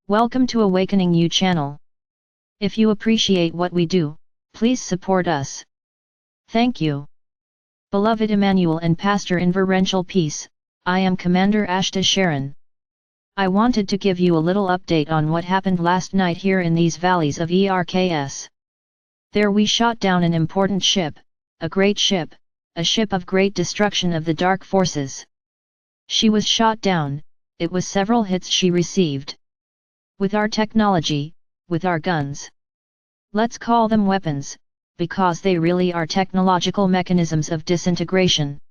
Welcome to Awakening You channel. If you appreciate what we do, please support us. Thank you. Beloved Emmanuel and Pastor in Reverential Peace, I am Commander ASHTAR SHERAN. I wanted to give you a little update on what happened last night here in these valleys of ERKS. There we shot down an important ship, a great ship, a ship of great destruction of the dark forces. She was shot down, it was several hits she received. With our technology, with our guns. Let's call them weapons, because they really are technological mechanisms of disintegration.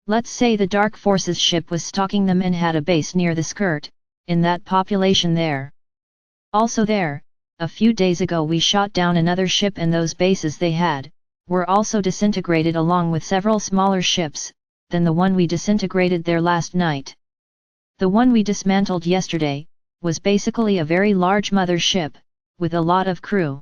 Let's say the dark forces ship was stalking them and had a base near the skirt, in that population there. Also there, a few days ago we shot down another ship and those bases they had, were also disintegrated along with several smaller ships, than the one we disintegrated there last night. The one we dismantled yesterday, was basically a very large mother ship, with a lot of crew.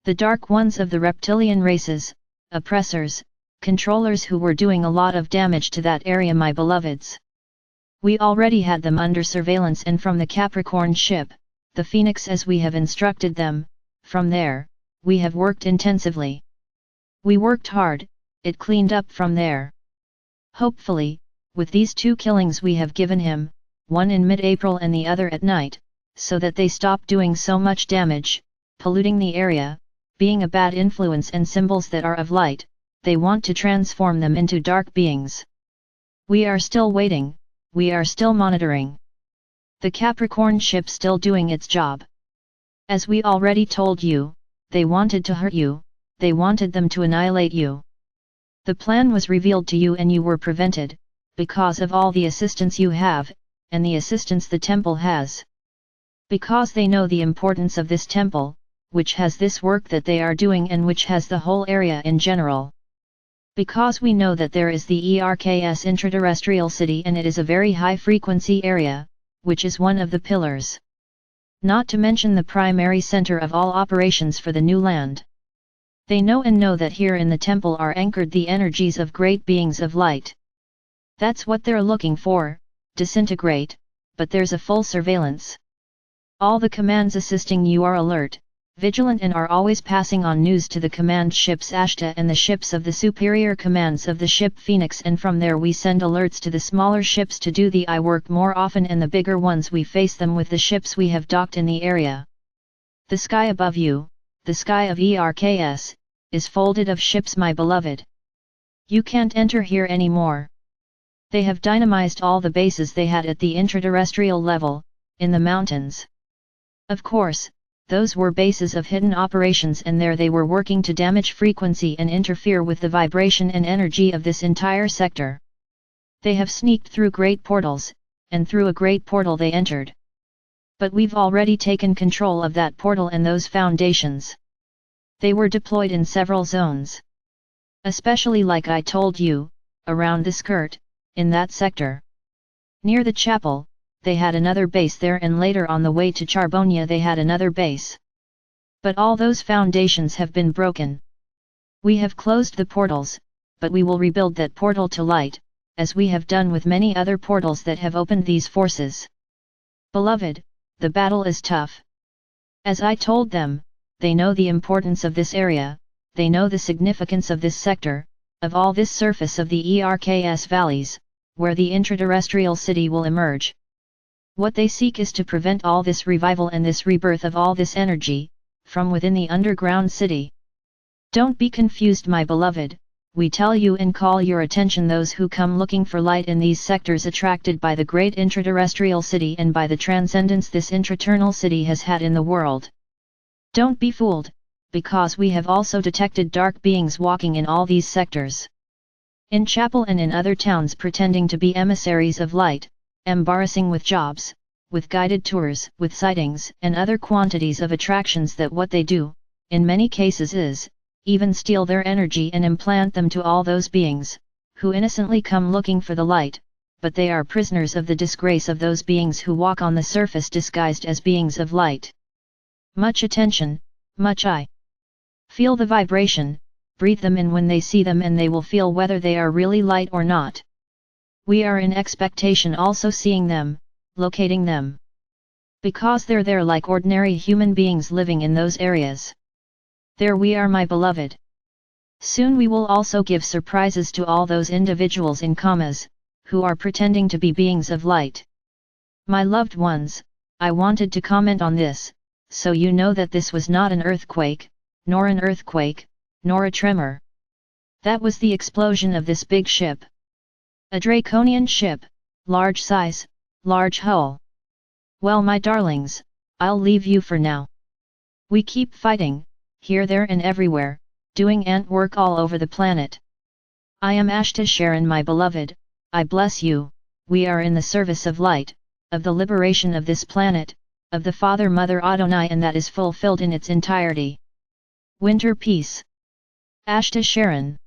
The dark ones of the reptilian races, oppressors, controllers who were doing a lot of damage to that area, my beloveds. We already had them under surveillance, and from the Capricorn ship, the Phoenix, as we have instructed them, from there, we have worked intensively. We worked hard, it cleaned up from there. Hopefully, with these two killings we have given him, one in mid-April and the other at night, so that they stop doing so much damage, polluting the area, being a bad influence and symbols that are of light, they want to transform them into dark beings. We are still waiting, we are still monitoring. The Capricorn ship still doing its job. As we already told you, they wanted to hurt you, they wanted them to annihilate you. The plan was revealed to you and you were prevented, because of all the assistance you have, and the assistance the temple has. Because they know the importance of this temple, which has this work that they are doing and which has the whole area in general. Because we know that there is the ERKS intraterrestrial city and it is a very high frequency area, which is one of the pillars. Not to mention the primary center of all operations for the new land. They know that here in the temple are anchored the energies of great beings of light. That's what they're looking for, disintegrate, but there's a full surveillance. All the commands assisting you are alert, vigilant, and are always passing on news to the command ships ASHTAR and the ships of the superior commands of the ship Phoenix, and from there we send alerts to the smaller ships to do the eye work more often, and the bigger ones we face them with the ships we have docked in the area. The sky above you, the sky of ERKS, is folded of ships, my beloved. You can't enter here anymore. They have dynamized all the bases they had at the intraterrestrial level, in the mountains. Of course, those were bases of hidden operations, and there they were working to damage frequency and interfere with the vibration and energy of this entire sector. They have sneaked through great portals, and through a great portal they entered. But we've already taken control of that portal and those foundations. They were deployed in several zones. Especially, like I told you, around the skirt, in that sector. Near the chapel, they had another base there, and later on the way to Charbonia they had another base. But all those foundations have been broken. We have closed the portals, but we will rebuild that portal to light, as we have done with many other portals that have opened these forces. Beloved, the battle is tough. As I told them, they know the importance of this area, they know the significance of this sector, of all this surface of the ERKS valleys, where the intraterrestrial city will emerge. What they seek is to prevent all this revival and this rebirth of all this energy, from within the underground city. Don't be confused, my beloved, we tell you and call your attention those who come looking for light in these sectors, attracted by the great intraterrestrial city and by the transcendence this intraternal city has had in the world. Don't be fooled, because we have also detected dark beings walking in all these sectors. In chapel and in other towns, pretending to be emissaries of light, embarrassing with jobs, with guided tours, with sightings and other quantities of attractions, that what they do, in many cases is, even steal their energy and implant them to all those beings, who innocently come looking for the light, but they are prisoners of the disgrace of those beings who walk on the surface disguised as beings of light. Much attention, much eye. Feel the vibration, breathe them in when they see them, and they will feel whether they are really light or not. We are in expectation also seeing them, locating them. Because they're like ordinary human beings living in those areas. There we are, my beloved. Soon we will also give surprises to all those individuals in comas, who are pretending to be beings of light. My loved ones, I wanted to comment on this, so you know that this was not an earthquake, nor a tremor. That was the explosion of this big ship. A draconian ship, large size, large hull. Well, my darlings, I'll leave you for now. We keep fighting, here, there and everywhere, doing ant work all over the planet. I am ASHTAR SHERAN, my beloved, I bless you. We are in the service of light, of the liberation of this planet, of the Father Mother Adonai, and that is fulfilled in its entirety. Winter peace. ASHTAR SHERAN.